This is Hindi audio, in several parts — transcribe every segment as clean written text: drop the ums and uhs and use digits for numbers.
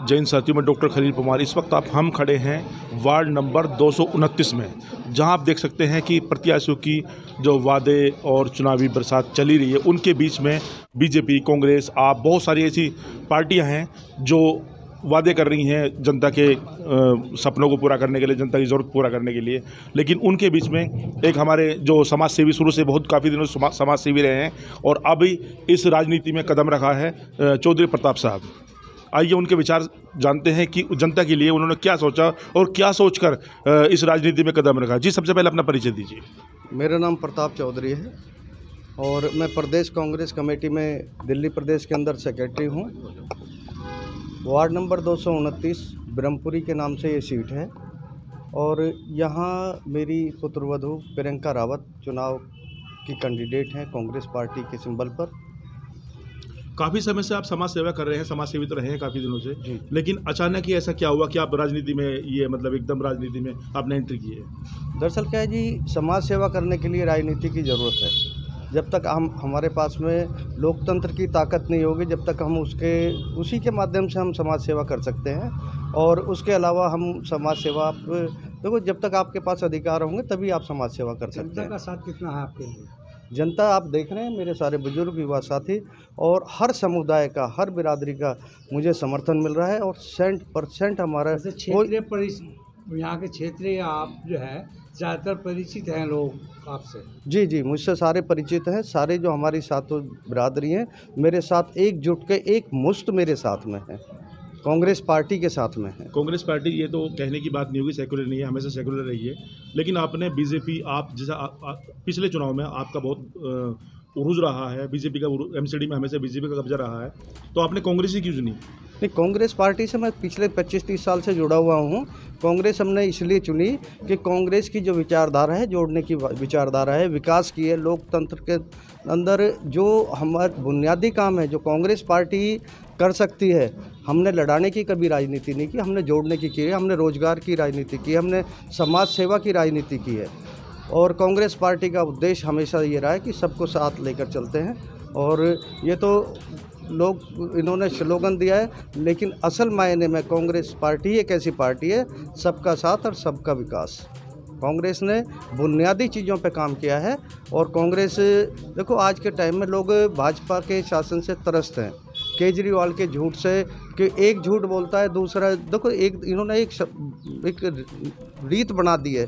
जैन साथियों में डॉक्टर खलील परमार। इस वक्त हम खड़े हैं वार्ड नंबर 229 में, जहां आप देख सकते हैं कि प्रत्याशियों की जो वादे और चुनावी बरसात चली रही है, उनके बीच में बीजेपी, कांग्रेस, आप बहुत सारी ऐसी पार्टियां हैं जो वादे कर रही हैं जनता के सपनों को पूरा करने के लिए, जनता की ज़रूरत पूरा करने के लिए। लेकिन उनके बीच में एक हमारे जो समाज सेवी, शुरू से बहुत काफ़ी दिनों से समाज सेवी रहे हैं और अब इस राजनीति में कदम रखा है चौधरी प्रताप साहब। आइए उनके विचार जानते हैं कि जनता के लिए उन्होंने क्या सोचा और क्या सोचकर इस राजनीति में कदम रखा। जी, सबसे पहले अपना परिचय दीजिए। मेरा नाम प्रताप चौधरी है और मैं प्रदेश कांग्रेस कमेटी में दिल्ली प्रदेश के अंदर सेक्रेटरी हूँ। वार्ड नंबर 229 ब्रह्मपुरी के नाम से ये सीट है और यहाँ मेरी पुत्रवधू प्रियंका रावत चुनाव की कैंडिडेट हैं कांग्रेस पार्टी के सिंबल पर। काफ़ी समय से आप समाज सेवा कर रहे हैं, समाज सेवी तो रहे हैं काफ़ी दिनों से, लेकिन अचानक ही ऐसा क्या हुआ कि आप राजनीति में एकदम राजनीति में आपने एंट्री की है? दरअसल क्या है जी, समाज सेवा करने के लिए राजनीति की ज़रूरत है। जब तक हमारे पास में लोकतंत्र की ताकत नहीं होगी, जब तक हम उसी के माध्यम से हम समाज सेवा कर सकते हैं। और उसके अलावा हम समाज सेवा देखो, जब तक आपके पास अधिकार होंगे तभी आप समाज सेवा कर सकते हैं। जनता का साथ कितना है आपके लिए? जनता आप देख रहे हैं, मेरे सारे बुजुर्ग, युवा साथी और हर समुदाय का, हर बिरादरी का मुझे समर्थन मिल रहा है और 100% हमारा यहाँ के क्षेत्रीय आप जो है ज़्यादातर परिचित हैं लोग आपसे? जी, मुझसे सारे परिचित हैं। सारे जो हमारी सातों बिरादरी हैं मेरे साथ एकजुट के एक मुश्त मेरे साथ में है, कांग्रेस पार्टी के साथ में है। कांग्रेस पार्टी, ये तो कहने की बात नहीं होगी, सेकुलर नहीं है, हमेशा सेकुलर रही है। लेकिन आपने बीजेपी, आप जैसा पिछले चुनाव में आपका बहुत उरूज रहा है, बीजेपी का एमसीडी में हमेशा बीजेपी का कब्जा रहा है, तो आपने कांग्रेस ही क्यों चुनी? नहीं, कांग्रेस पार्टी से मैं पिछले 25-30 साल से जुड़ा हुआ हूँ। कांग्रेस हमने इसलिए चुनी कि कांग्रेस की जो विचारधारा है, जोड़ने की विचारधारा है, विकास की है, लोकतंत्र के अंदर जो हमारा बुनियादी काम है जो कांग्रेस पार्टी कर सकती है, हमने लड़ाने की कभी राजनीति नहीं की, हमने जोड़ने की है, हमने रोजगार की राजनीति की, हमने समाज सेवा की राजनीति की है। और कांग्रेस पार्टी का उद्देश्य हमेशा ये रहा है कि सबको साथ लेकर चलते हैं। और ये तो लोग इन्होंने स्लोगन दिया है, लेकिन असल मायने में कांग्रेस पार्टी एक ऐसी पार्टी है, सबका साथ और सबका विकास। कांग्रेस ने बुनियादी चीज़ों पे काम किया है। और कांग्रेस देखो, आज के टाइम में लोग भाजपा के शासन से तरसते हैं, केजरीवाल के झूठ से, कि एक झूठ बोलता है दूसरा। देखो, इन्होंने एक रीत बना दी है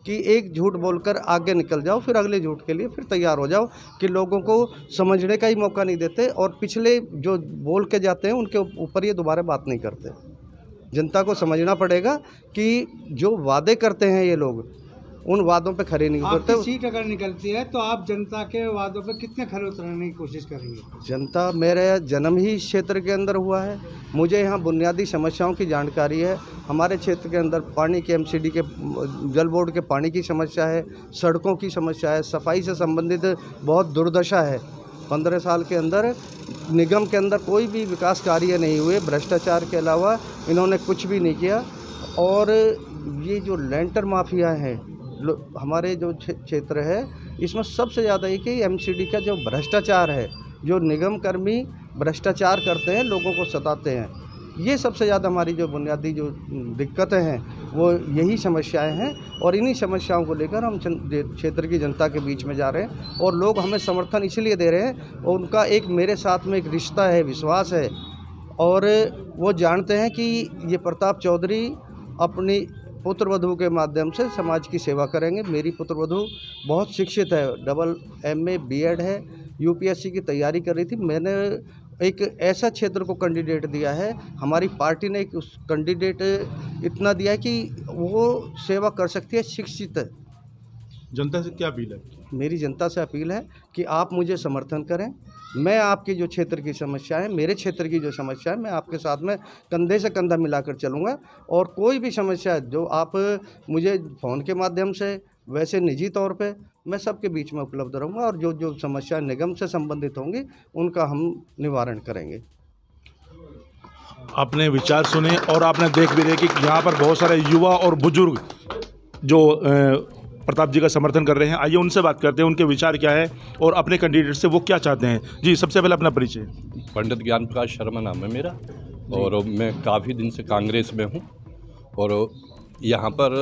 कि एक झूठ बोलकर आगे निकल जाओ, फिर अगले झूठ के लिए फिर तैयार हो जाओ, कि लोगों को समझने का ही मौका नहीं देते और पिछले जो बोल के जाते हैं उनके ऊपर ये दोबारा बात नहीं करते। जनता को समझना पड़ेगा कि जो वादे करते हैं ये लोग, उन वादों पे खरे नहीं उतरते। आपकी सीट अगर निकलती है तो आप जनता के वादों पे कितने खरे उतरने की कोशिश करेंगे? जनता, मेरा जन्म ही इस क्षेत्र के अंदर हुआ है, मुझे यहाँ बुनियादी समस्याओं की जानकारी है। हमारे क्षेत्र के अंदर पानी के एमसीडी के, जल बोर्ड के पानी की समस्या है, सड़कों की समस्या है, सफाई से संबंधित बहुत दुर्दशा है। 15 साल के अंदर निगम के अंदर कोई भी विकास कार्य नहीं हुए, भ्रष्टाचार के अलावा इन्होंने कुछ भी नहीं किया। और ये जो लेंटर माफिया हैं, हमारे जो क्षेत्र है, इसमें सबसे ज़्यादा ये कि एमसीडी का जो भ्रष्टाचार है, जो निगम कर्मी भ्रष्टाचार करते हैं, लोगों को सताते हैं, ये सबसे ज़्यादा हमारी जो बुनियादी जो दिक्कतें हैं वो यही समस्याएं हैं। और इन्हीं समस्याओं को लेकर हम क्षेत्र की जनता के बीच में जा रहे हैं और लोग हमें समर्थन इसलिए दे रहे हैं, और उनका एक मेरे साथ में एक रिश्ता है, विश्वास है, और वो जानते हैं कि ये प्रताप चौधरी अपनी पुत्रवधू के माध्यम से समाज की सेवा करेंगे। मेरी पुत्रवधू बहुत शिक्षित है, डबल MA BEd है, UPSC की तैयारी कर रही थी। मैंने एक ऐसा क्षेत्र को कैंडिडेट दिया है, हमारी पार्टी ने एक उस कैंडिडेट इतना दिया है कि वो सेवा कर सकती है, शिक्षित है। जनता से क्या अपील है? मेरी जनता से अपील है कि आप मुझे समर्थन करें। मैं आपकी जो क्षेत्र की समस्या है, मेरे क्षेत्र की जो समस्या है, मैं आपके साथ में कंधे से कंधा मिलाकर चलूँगा। और कोई भी समस्या जो आप मुझे फ़ोन के माध्यम से, वैसे निजी तौर पे, मैं सबके बीच में उपलब्ध रहूँगा और जो समस्या निगम से संबंधित होंगी उनका हम निवारण करेंगे। आपने विचार सुने और आपने देख भी रहे कि यहाँ पर बहुत सारे युवा और बुजुर्ग जो प्रताप जी का समर्थन कर रहे हैं। आइए उनसे बात करते हैं, उनके विचार क्या है और अपने कैंडिडेट से वो क्या चाहते हैं। जी, सबसे पहले अपना परिचय। पंडित ज्ञान प्रकाश शर्मा नाम है मेरा और मैं काफ़ी दिन से कांग्रेस में हूँ। और यहाँ पर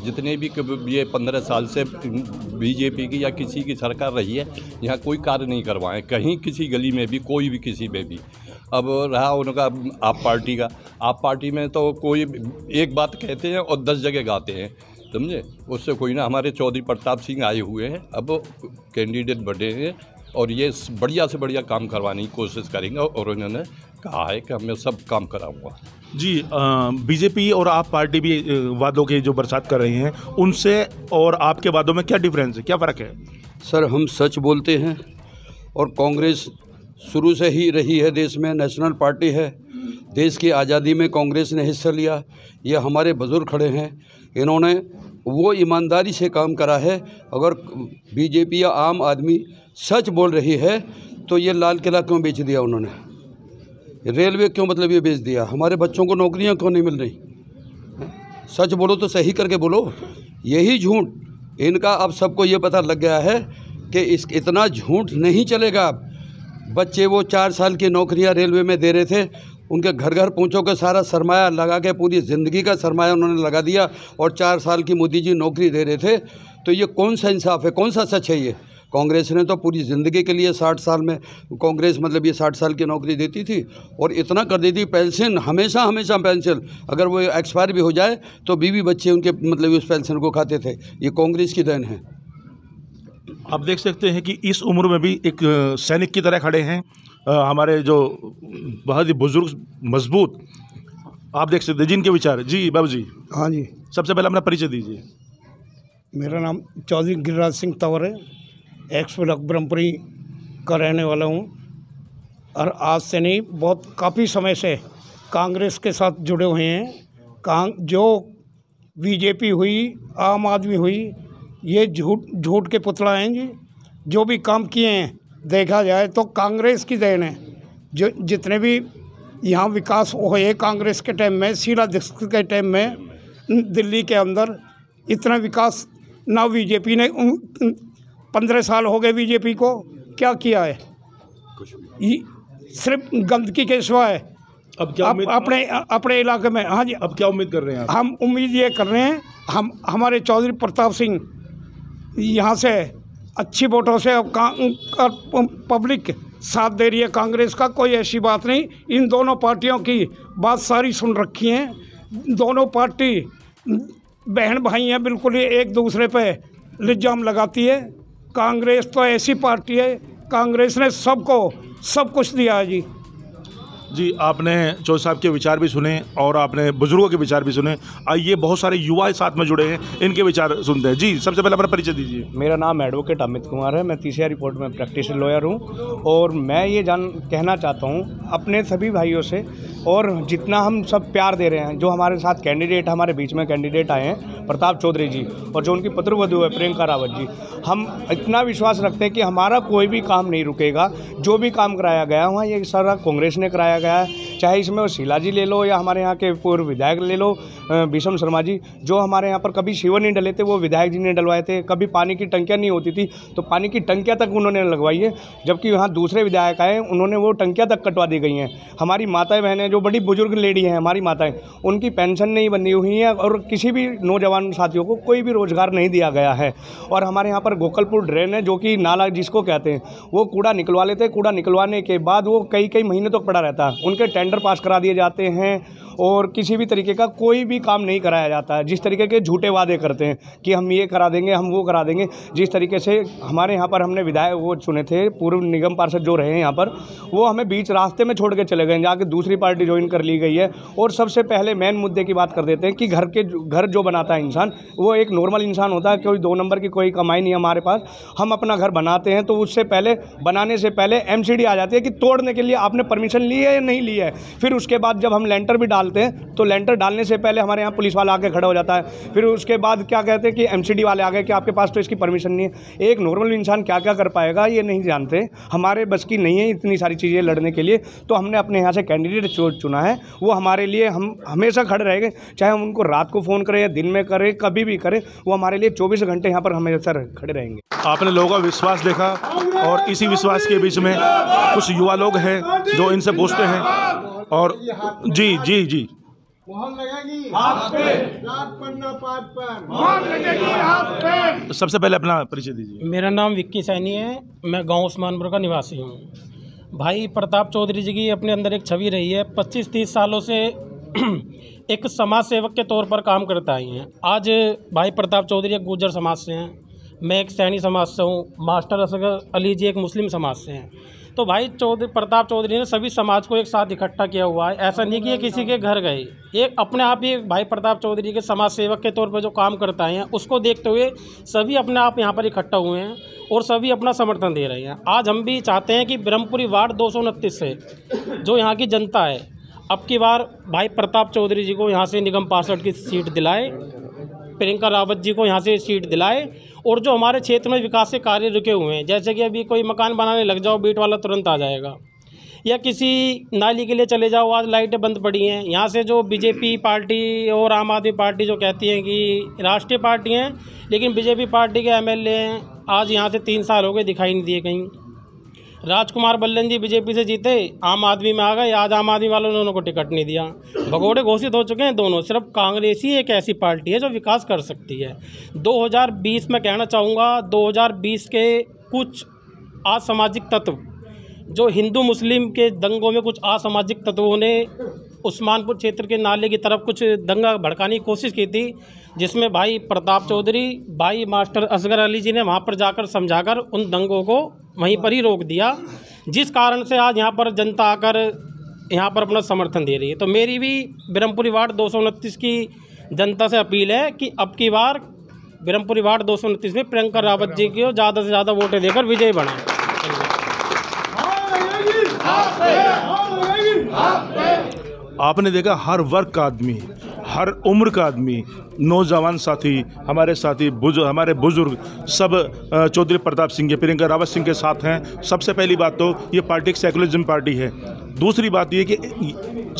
जितने भी ये 15 साल से बीजेपी की या किसी की सरकार रही है, यहाँ कोई कार्य नहीं करवाएं, कहीं किसी गली में भी, कोई भी किसी में भी। अब रहा उनका आप पार्टी का, आप पार्टी में तो कोई एक बात कहते हैं और 10 जगह गाते हैं, समझे। उससे कोई ना, हमारे चौधरी प्रताप सिंह आए हुए हैं, अब कैंडिडेट बढ़े हैं और ये बढ़िया से बढ़िया काम करवाने की कोशिश करेंगे और उन्होंने कहा है कि मैं सब काम कराऊंगा। जी, बीजेपी और आप पार्टी भी वादों की जो बरसात कर रही हैं, उनसे और आपके वादों में क्या डिफरेंस है, क्या फ़र्क है? सर, हम सच बोलते हैं और कांग्रेस शुरू से ही रही है देश में, नेशनल पार्टी है। देश की आज़ादी में कांग्रेस ने हिस्सा लिया। ये हमारे बुजुर्ग खड़े हैं, इन्होंने वो ईमानदारी से काम करा है। अगर बीजेपी या आम आदमी सच बोल रही है तो ये लाल किला क्यों बेच दिया उन्होंने, रेलवे क्यों मतलब ये बेच दिया, हमारे बच्चों को नौकरियां क्यों नहीं मिल रही? सच बोलो तो सही करके बोलो। यही झूठ इनका अब सबको ये पता लग गया है कि इतना झूठ नहीं चलेगा। बच्चे वो 4 साल की नौकरियां रेलवे में दे रहे थे, उनके घर घर पहुँचो के सारा सरमाया लगा के, पूरी ज़िंदगी का सरमाया उन्होंने लगा दिया और 4 साल की मोदी जी नौकरी दे रहे थे। तो ये कौन सा इंसाफ है, कौन सा सच है? ये कांग्रेस ने तो पूरी ज़िंदगी के लिए 60 साल में कांग्रेस मतलब ये 60 साल की नौकरी देती थी और इतना कर देती। पेंशन हमेशा हमेशा पेंशन, अगर वो एक्सपायर भी हो जाए तो बीवी बच्चे उनके मतलब उस पेंशन को खाते थे। ये कांग्रेस की देन है। आप देख सकते हैं कि इस उम्र में भी एक सैनिक की तरह खड़े हैं हमारे जो बहुत ही बुजुर्ग मजबूत, आप देख सकते हैं जिनके विचार। जी बाबू जी। हाँ जी, सबसे पहले अपना परिचय दीजिए। मेरा नाम चौधरी गिरिराज सिंह तंवर है, एक्स ब्लॉक ब्रह्मपुरी का रहने वाला हूँ और आज से नहीं, बहुत काफ़ी समय से कांग्रेस के साथ जुड़े हुए हैं। जो बीजेपी हुई, आम आदमी हुई, ये झूठ के पुतला हैं जी। जो भी काम किए हैं देखा जाए तो कांग्रेस की देन है। जो जितने भी यहाँ विकास हुए कांग्रेस के टाइम में, शीला दीक्षित के टाइम में, दिल्ली के अंदर इतना विकास ना बीजेपी ने 15 साल हो गए बीजेपी को क्या किया है? सिर्फ गंदगी के सिवाय। अब क्या अपने इलाके में। हाँ जी, अब क्या उम्मीद कर रहे हैं आप? हम उम्मीद ये कर रहे हैं, हमारे चौधरी प्रताप सिंह यहाँ से अच्छी वोटों से अब पब्लिक साथ दे रही है कांग्रेस का। कोई ऐसी बात नहीं, इन दोनों पार्टियों की बात सारी सुन रखी है। दोनों पार्टी बहन भाई हैं, बिल्कुल ही एक दूसरे पे इल्ज़ाम लगाती है। कांग्रेस तो ऐसी पार्टी है, कांग्रेस ने सबको सब कुछ दिया है जी। जी, आपने चौधरी साहब के विचार भी सुने और आपने बुजुर्गों के विचार भी सुने। आइए, बहुत सारे युवा साथ में जुड़े हैं, इनके विचार सुनते हैं। जी, सबसे पहले अपना परिचय दीजिए। मेरा नाम एडवोकेट अमित कुमार है, मैं तीसरा रिपोर्ट में प्रैक्टिस लॉयर हूँ और मैं ये कहना चाहता हूँ अपने सभी भाइयों से, और जितना हम सब प्यार दे रहे हैं, जो हमारे साथ कैंडिडेट, हमारे बीच में कैंडिडेट आए हैं प्रताप चौधरी जी और जो उनकी पुत्रवधू है प्रियंका रावत जी, हम इतना विश्वास रखते हैं कि हमारा कोई भी काम नहीं रुकेगा। जो भी काम कराया गया वहाँ ये सारा कांग्रेस ने कराया गया है, चाहे इसमें वो शीला जी ले लो या हमारे यहाँ के पूर्व विधायक ले लो भीषम शर्मा जी, जो हमारे यहाँ पर कभी शिवर नहीं डले थे वो विधायक जी ने डलवाए थे। कभी पानी की टंकियाँ नहीं होती थी तो पानी की टंकियाँ तक उन्होंने लगवाई है, जबकि यहाँ दूसरे विधायक आए उन्होंने वो टंकियाँ तक कटवा दी गई हैं। हमारी माताएं बहनें जो बड़ी बुजुर्ग लेडी हैं, हमारी माताएं, उनकी पेंशन नहीं बनी हुई है और किसी भी नौजवान साथियों को कोई भी रोज़गार नहीं दिया गया है। और हमारे यहाँ पर गोकलपुर ड्रेन है, जो कि नाला जिसको कहते हैं, वो कूड़ा निकलवा लेते हैं। कूड़ा निकलवाने के बाद वो कई महीने तक पड़ा रहता है, उनके टेंडर पास करा दिए जाते हैं और किसी भी तरीके का कोई भी काम नहीं कराया जाता है। जिस तरीके के झूठे वादे करते हैं कि हम ये करा देंगे, हम वो करा देंगे, जिस तरीके से हमारे यहाँ पर हमने विधायक वो चुने थे, पूर्व निगम पार्षद जो रहे हैं यहाँ पर, वो हमें बीच रास्ते में छोड़ के चले गए, जाके दूसरी पार्टी ज्वाइन कर ली गई है। और सबसे पहले मेन मुद्दे की बात कर देते हैं कि घर जो बनाता है इंसान, वो एक नॉर्मल इंसान होता है, कोई 2 नंबर की कोई कमाई नहीं है हमारे पास। हम अपना घर बनाते हैं तो उससे पहले, बनाने से पहले MCD आ जाती है कि तोड़ने के लिए आपने परमिशन ली है या नहीं ली है। फिर उसके बाद जब हम लेंटर भी डालते हैं तो लेंटर डालने से पहले हमारे यहाँ पुलिस वाला आके खड़ा हो जाता है। फिर उसके बाद क्या कहते हैं कि एमसीडी वाले आ गए कि आपके पास तो इसकी परमिशन नहीं है। एक नॉर्मल इंसान क्या क्या कर पाएगा ये नहीं जानते। हमारे बस की नहीं है इतनी सारी चीज़ें लड़ने के लिए, तो हमने अपने यहाँ से कैंडिडेट चुना है। वो हमारे लिए हम हमेशा खड़े रहेंगे, चाहे हम उनको रात को फ़ोन करें या दिन में करें, कभी भी करें, वो हमारे लिए 24 घंटे यहाँ पर हमेशा खड़े रहेंगे। आपने लोगों का विश्वास देखा और इसी विश्वास के बीच में कुछ युवा लोग हैं जो इनसे पूछते हैं। और जी जी जी सबसे पहले अपना परिचय दीजिए। मेरा नाम विक्की सैनी है, मैं गांव उस्मानपुर का निवासी हूं। भाई प्रताप चौधरी जी की अपने अंदर एक छवि रही है। 25-30 सालों से एक समाज सेवक के तौर पर काम करता आई हैं। आज भाई प्रताप चौधरी एक गुर्जर समाज से हैं, मैं एक सैनी समाज से हूँ, मास्टर असगर अली जी एक मुस्लिम समाज से हैं। तो भाई प्रताप चौधरी ने सभी समाज को एक साथ इकट्ठा किया हुआ है। ऐसा नहीं कि ये किसी के घर गए, एक अपने आप ही भाई प्रताप चौधरी के समाज सेवक के तौर पर जो काम करता है उसको देखते हुए सभी अपने आप यहाँ पर इकट्ठा हुए हैं और सभी अपना समर्थन दे रहे हैं। आज हम भी चाहते हैं कि ब्रह्मपुरी वार्ड 229 से जो यहाँ की जनता है अब की बार भाई प्रताप चौधरी जी को यहाँ से निगम पार्षद की सीट दिलाए, प्रियंका रावत जी को यहाँ से सीट दिलाए। और जो हमारे क्षेत्र में विकास के कार्य रुके हुए हैं, जैसे कि अभी कोई मकान बनाने लग जाओ बीट वाला तुरंत आ जाएगा, या किसी नाली के लिए चले जाओ आज लाइटें बंद पड़ी हैं। यहाँ से जो बीजेपी पार्टी और आम आदमी पार्टी जो कहती हैं कि राष्ट्रीय पार्टी हैं, लेकिन बीजेपी पार्टी के एमएलए हैं, आज यहाँ से 3 साल हो गए दिखाई नहीं दिए कहीं। राजकुमार बल्लन जी बीजेपी से जीते, आम आदमी में आ गए, आज आम आदमी वालों ने उनको टिकट नहीं दिया। भगोड़े घोषित हो चुके हैं दोनों। सिर्फ कांग्रेस ही एक ऐसी पार्टी है जो विकास कर सकती है। 2020 में कहना चाहूँगा, 2020 के कुछ असामाजिक तत्व जो हिंदू मुस्लिम के दंगों में कुछ असामाजिक तत्वों ने उस्मानपुर क्षेत्र के नाले की तरफ कुछ दंगा भड़काने की कोशिश की थी, जिसमें भाई प्रताप चौधरी, भाई मास्टर असगर अली जी ने वहाँ पर जाकर समझाकर उन दंगों को वहीं पर ही रोक दिया, जिस कारण से आज यहाँ पर जनता आकर यहाँ पर अपना समर्थन दे रही है। तो मेरी भी ब्रह्मपुरी वार्ड 229 की जनता से अपील है कि अब की बार ब्रह्मपुरी वार्ड 229 में प्रियंका रावत जी को ज़्यादा से ज़्यादा वोटें देकर विजयी बनाएं। आपने देखा हर वर्ग का आदमी, हर उम्र का आदमी, नौजवान साथी, हमारे साथी हमारे बुजुर्ग सब चौधरी प्रताप सिंह, प्रियंका रावत सिंह के साथ हैं। सबसे पहली बात तो ये पार्टी एक सेकुलरिज्म पार्टी है। दूसरी बात ये कि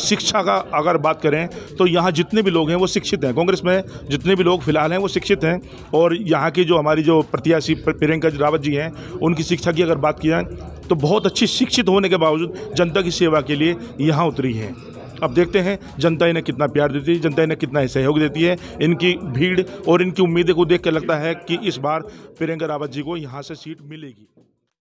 शिक्षा का अगर बात करें तो यहाँ जितने भी लोग हैं वो शिक्षित हैं। कांग्रेस में जितने भी लोग फिलहाल हैं वो शिक्षित हैं। और यहाँ की जो हमारी जो प्रत्याशी प्रियंका रावत जी हैं, उनकी शिक्षा की अगर बात की जाए तो बहुत अच्छी शिक्षित होने के बावजूद जनता की सेवा के लिए यहाँ उतरी हैं। अब देखते हैं जनता इन्हें कितना प्यार देती है, जनता इन्हें कितना सहयोग देती है। इनकी भीड़ और इनकी उम्मीदें को देख कर लगता है कि इस बार प्रियंका रावत जी को यहाँ से सीट मिलेगी।